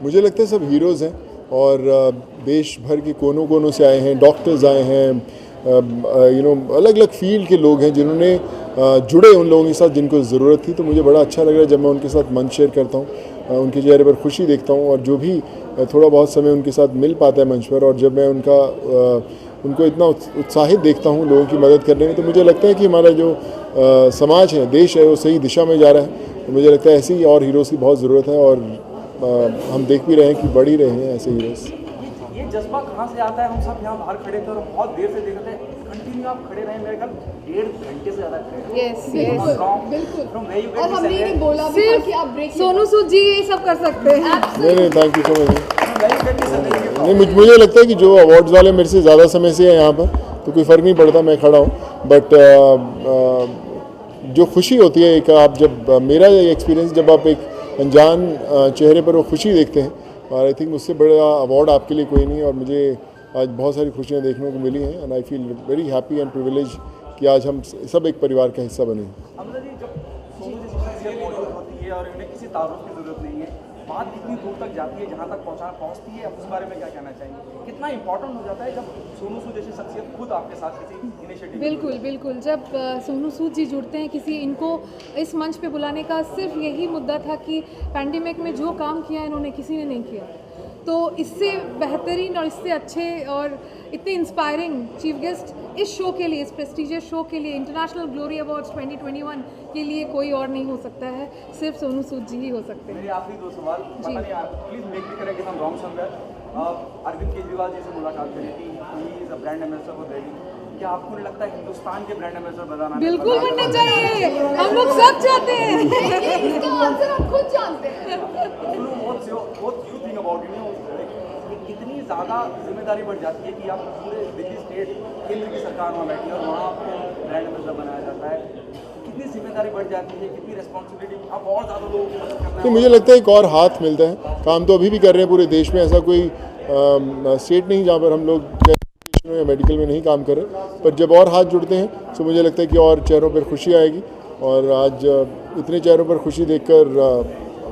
मुझे लगता है सब हीरोज़ हैं और देश भर के कोनों कोनों से आए हैं, डॉक्टर्स आए हैं, अलग अलग फील्ड के लोग हैं जिन्होंने जुड़े उन लोगों के साथ जिनको ज़रूरत थी। तो मुझे बड़ा अच्छा लग रहा है जब मैं उनके साथ मंच शेयर करता हूँ, उनके चेहरे पर खुशी देखता हूँ और जो भी थोड़ा बहुत समय उनके साथ मिल पाता है मंच पर, और जब मैं उनको इतना उत्साहित देखता हूँ लोगों की मदद करने में, तो मुझे लगता है कि हमारा जो समाज है, देश है, वो सही दिशा में जा रहा है। तो मुझे लगता है ऐसे ही और हीरोज़ की बहुत ज़रूरत है और हम देख भी रहे हैं कि बढ़ ही रहे हैं ऐसे हीरोज़। ये जज्बा कहाँ से आता है? हम सब यहाँ बाहर खड़े थे और बहुत देर से देख रहे थे, कंटिन्यू आप खड़े रहे, मेरे ख्याल 1.5 घंटे से ज़्यादा खड़े। यस बिल्कुल। और हमने ये बोला भी था कि आप ब्रेक, सोनू सूद जी ये सब कर सकते हैं। नहीं, थैंक यू सो मच। नहीं, मुझे लगता है कि जो अवार्ड्स वाले मेरे से ज़्यादा समय से हैं यहाँ पर, तो कोई फ़र्क नहीं पड़ता, मैं खड़ा हूँ। बट जो खुशी होती है एक, आप जब मेरा एक्सपीरियंस, जब आप एक अनजान चेहरे पर वो खुशी देखते हैं, और आई थिंक उससे बड़ा अवार्ड आपके लिए कोई नहीं है। और मुझे आज बहुत सारी खुशियाँ देखने को मिली हैं and I feel very happy and privilege कि आज हम सब एक परिवार का हिस्सा बने। अमृता जी, जब सोनू जी शख्सियत मौजूद होती है और उन्हें किसी तारुफ की ज़रूरत नहीं है, बात कितनी दूर तक जाती है, जहाँ तक पहुँचती है, उस बारे में क्या कहना चाहेंगे? कितना इंपॉर्टेंट हो जाता है जब सोनू सूद जैसी शख्सियत खुद आपके साथ किसी इनिशिएटिव? बिल्कुल जब सोनू सूद जी जुड़ते हैं, किसी इनको इस मंच पे बुलाने का सिर्फ यही मुद्दा था कि पैंडेमिक में जो काम किया इन्होंने किसी ने नहीं किया, तो इससे बेहतरीन और इससे अच्छे और इतने इंस्पायरिंग चीफ गेस्ट इस शो के लिए, इस प्रेस्टीजियस शो के लिए, इंटरनेशनल ग्लोरी अवार्ड्स 2021 के लिए कोई और नहीं हो सकता है, सिर्फ सोनू सूद जी ही हो सकते हैं। मेरे आखिरी 2 सवाल, पता नहीं आप please make me correct if I am wrong somewhere. Arvind Kejriwal ji से मुलाकात करी थी, he is a brand ambassador for Delhi. क्या आपको नहीं लगता है हिंदुस्तान के ब्रांड एम्बेसडर बनाना? बिल्कुल बनना चाहिए, हम लोग सब चाहते हैं। इसका आंसर हम खुद जानते हैं। What you think about कितनी ज़्यादा जिम्मेदारी बढ़ जाती है कि आप पूरे दिल्ली स्टेट केंद्र की सरकार में बैठी और वहाँ आपको ब्रांड एम्बेसडर बनाया जाता है, कितनी जिम्मेदारी बढ़ जाती है, कितनी रिस्पॉन्सिबिलिटी, आप और ज़्यादा लोगों की मदद करना है? तो मुझे लगता है एक और हाथ मिलता है, काम तो अभी भी कर रहे हैं पूरे देश में, ऐसा कोई स्टेट नहीं जहाँ पर हम लोग या मेडिकल में नहीं काम कर रहे, पर जब और हाथ जुड़ते हैं तो मुझे लगता है कि और चेहरों पर खुशी आएगी। और आज इतने चेहरों पर खुशी देखकर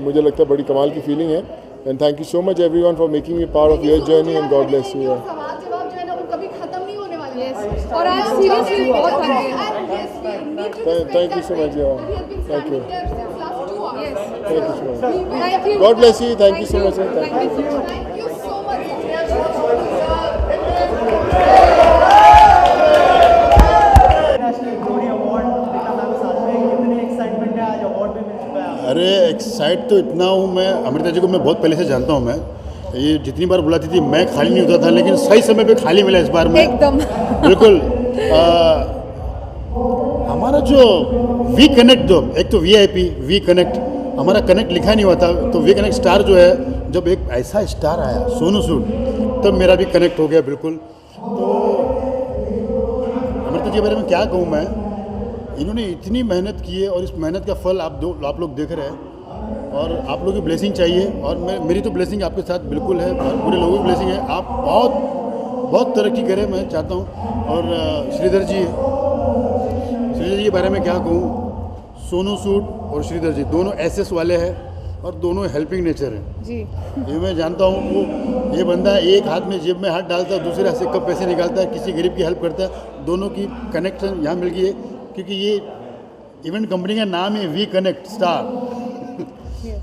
मुझे लगता है बड़ी कमाल की फीलिंग है। And thank you so much everyone for making me part of your journey and God bless you. सवाल जवाब जो है ना वो कभी खत्म नहीं होने वाला है और आज सीरियसली बहुत thank you so much. Thank you so much. God bless you. Thank you so much. Thank you so much. अरे एक्साइट तो इतना हूँ मैं, अमृता जी को मैं बहुत पहले से जानता हूँ। मैं ये जितनी बार बुलाती थी मैं खाली नहीं होता था, लेकिन सही समय पे खाली मिला इस बार में एकदम। बिल्कुल। हमारा जो वी कनेक्ट, जो एक तो VIP वी कनेक्ट, हमारा कनेक्ट लिखा नहीं हुआ था, तो वी कनेक्ट स्टार जो है, जब एक ऐसा स्टार आया सोनू सूद, तब मेरा भी कनेक्ट हो गया बिल्कुल। तो अमृता जी के बारे में क्या कहूँ मैं, इन्होंने इतनी मेहनत की है और इस मेहनत का फल आप लोग देख रहे हैं, और आप लोगों की ब्लेसिंग चाहिए, और मेरी तो ब्लेसिंग आपके साथ बिल्कुल है, और पूरे लोगों की ब्लेसिंग है। आप बहुत तरक्की करें, मैं चाहता हूँ। और श्रीधर जी के बारे में क्या कहूँ, सोनू सूद और श्रीधर जी दोनों SS वाले हैं और दोनों हेल्पिंग नेचर है जी। ये मैं जानता हूँ। वो ये बंदा एक हाथ में जेब में हाथ डालता है, दूसरे हाथ से कब पैसे निकालता है, किसी गरीब की हेल्प करता है। दोनों की कनेक्शन यहाँ मिल गई है, क्योंकि ये इवेंट कंपनी का नाम है we connect star.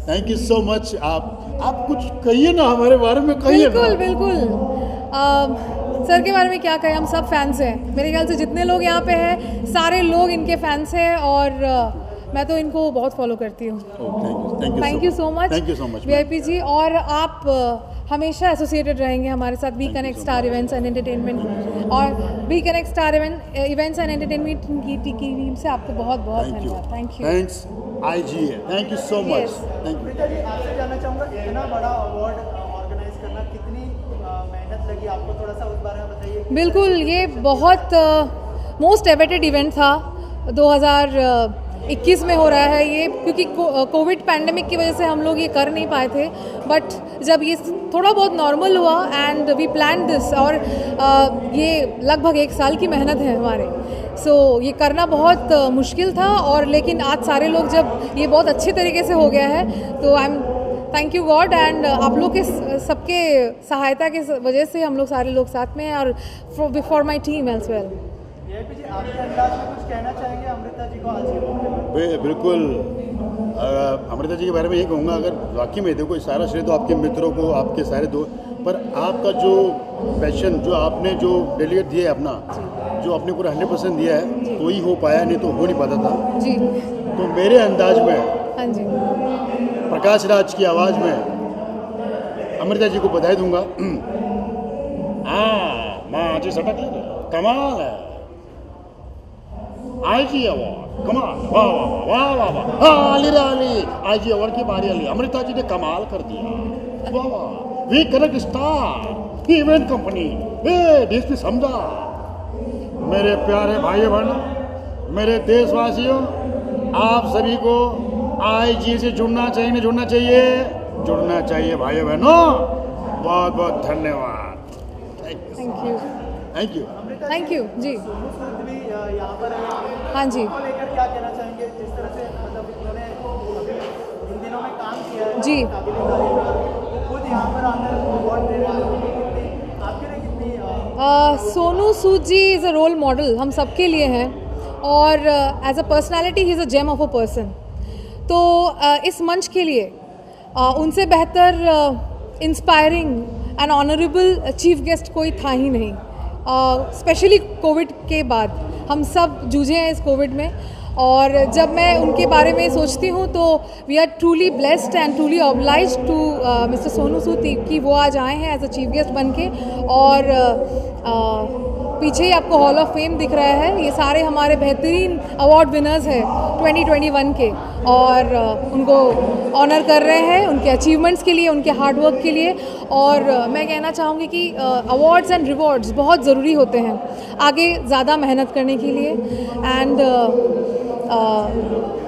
Thank you so much. आप कुछ कहिए ना हमारे बारे में, कहिए। बिल्कुल सर के बारे में क्या कहें, हम सब फैंस हैं। मेरे ख्याल से जितने लोग यहाँ पे हैं सारे लोग इनके फैंस हैं, और मैं तो इनको बहुत फॉलो करती हूँ। Thank you so much VIP ji. और आप हमेशा एसोसिएटेड रहेंगे हमारे साथ we connect star events and entertainment, और we connect star events and entertainment की टीम से आपको बहुत धन्यवाद। Thank you. Thanks IGA, thank you so much. Thank you. आपसे जानना चाहूँगा, इतना बड़ा अवार्ड ऑर्गेनाइज करना कितनी मेहनत लगी आपको, थोड़ा सा उस बारे में बताइए। बिल्कुल, ये बहुत मोस्ट एवेटेड इवेंट था। 2021 में हो रहा है ये, क्योंकि कोविड पैंडेमिक की वजह से हम लोग ये कर नहीं पाए थे, बट जब ये थोड़ा बहुत नॉर्मल हुआ एंड वी प्लान दिस, और ये लगभग 1 साल की मेहनत है हमारे। सो ये करना बहुत मुश्किल था, और लेकिन आज सारे लोग, जब ये बहुत अच्छे तरीके से हो गया है, तो I am thank you God and आप लोग के सबके सहायता के वजह से हम लोग सारे लोग साथ में हैं और for my team as well. VIP ji, आपके अंदाज में कुछ कहना चाहेंगे अमृता जी को आज के मौके पर? बिल्कुल, अमृता जी के बारे में ये कहूँगा, अगर वाकई में देखो सारा श्रेय तो आपके मित्रों को, आपके सारे दोस्त, पर आपका जो पैशन, जो आपने जो डेलीगेट दिया है अपना, जो आपने पूरा 100% दिया है, तो ही हो पाया, नहीं तो हो नहीं पाता था जी। तो मेरे अंदाज में, हाँ जी, प्रकाश राज की आवाज़ में अमृता जी को बधाई दूंगा। माँ जी सटक ले, कमाल है, आईजी अवार्ड, कमाल, वाह वाह वाह वाह वाह वाह, अली आईजी अवार्ड की बारी अली, अमृता जी ने कमाल कर दिया, वाह वाह, we connect star event company, DSP समझा। मेरे प्यारे भाइयों बहनों, मेरे देशवासियों, आप सभी को आईजी से जुड़ना चाहिए, नहीं जुड़ना चाहिए? जुड़ना चाहिए भाइयों बहनों। बहुत बहुत धन्यवाद। Thank you thank you. Thank you ji. Sonu Sood भी यहाँ पर है, हाँ जी उनको लेकर क्या कहना चाहेंगे? जिस तरह से मतलब उन्होंने अभी इन दिनों में काम किया है, जी। काबिल तारीफ है, वो खुद यहाँ पर आकर अवार्ड दे रहे हैं, आपके लिए कितनी Sonu Sood ji is a role model हम सबके लिए हैं और as a personality he is a gem of a person. तो इस मंच के लिए उनसे बेहतर inspiring and honourable chief guest कोई था ही नहीं। स्पेशली कोविड के बाद हम सब जूझे हैं इस कोविड में, और जब मैं उनके बारे में सोचती हूँ तो we are truly blessed and truly obliged to Mister Sonu Sood कि वो आज आए हैं एज अ चीफ गेस्ट बन के। और पीछे ही आपको हॉल ऑफ फेम दिख रहा है, ये सारे हमारे बेहतरीन अवार्ड विनर्स हैं 2021 के, और उनको ऑनर कर रहे हैं उनके अचीवमेंट्स के लिए, उनके हार्डवर्क के लिए। और मैं कहना चाहूँगी कि अवार्ड्स एंड रिवॉर्ड्स बहुत ज़रूरी होते हैं आगे ज़्यादा मेहनत करने के लिए, and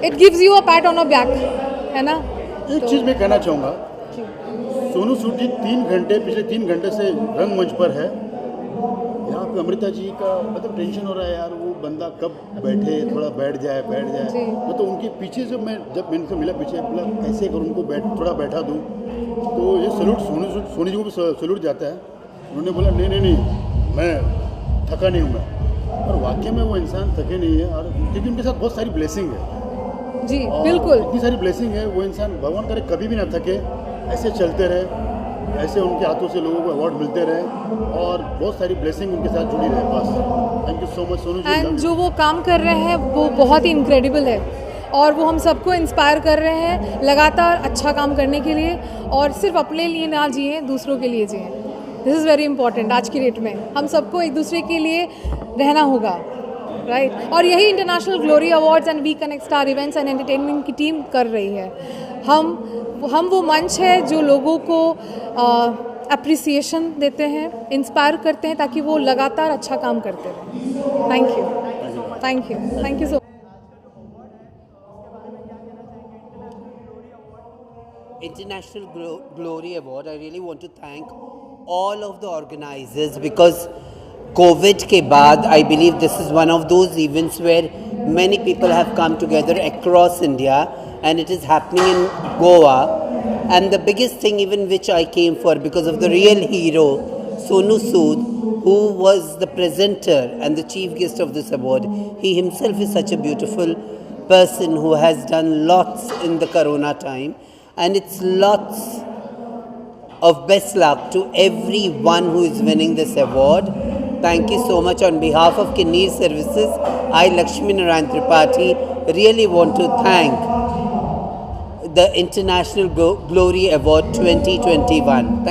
it gives you a PAT on a back, है ना? एक चीज़ मैं कहना चाहूँगा, सोनू सूद जी पिछले 3 घंटे से रंगमंच पर है। यहाँ पे अमृता जी का मतलब टेंशन हो रहा है यार, वो बंदा कब बैठे, थोड़ा बैठ जाए। तो उनके पीछे जब मैंने उनसे मिला पीछे, बोला कैसे करूँ उनको थोड़ा बैठा दूँ, तो ये सैल्यूट सोनू जी को भी सैल्यूट जाता है। उन्होंने बोला नहीं मैं थका नहीं हूँ मैं, और वाकई में वो इंसान थके नहीं है, और क्योंकि उनके साथ बहुत सारी ब्लेसिंग है जी, बिल्कुल इतनी सारी ब्लेसिंग है, वो इंसान भगवान करे कभी भी ना थके, ऐसे चलते रहे, ऐसे उनके हाथों से लोगों को अवार्ड मिलते रहे, और बहुत सारी ब्लेसिंग उनके साथ जुड़ी रहे। बस thank you so much Sonu ji. And जो वो काम कर रहे हैं वो बहुत ही इनक्रेडिबल है, और वो हम सबको इंस्पायर कर रहे हैं लगातार अच्छा काम करने के लिए, और सिर्फ अपने लिए ना जिए, दूसरों के लिए जिए। This is very important. आज की डेट में हम सबको एक दूसरे के लिए रहना होगा, राइट? और यही international glory awards and we connect star events and entertainment की टीम कर रही है। हम वो मंच है जो लोगों को अप्रिसिएशन देते हैं, इंस्पायर करते हैं, ताकि वो लगातार अच्छा काम करते रहें। Thank you so much. International Glory Award, I really want to thank all of the organizers, because COVID ke baad, I believe this is one of those events where many people have come together across India, and it is happening in Goa. And the biggest thing even which I came for, because of the real hero Sonu Sood, who was the presenter and the chief guest of this award. He himself is such a beautiful person who has done lots in the corona time, and it's lots of best luck to everyone who is winning this award. Thank you so much. On behalf of Kinnear Services, I, Lakshmi Narayan Tripathi, really want to thank the International Glory Award 2021. Thank you.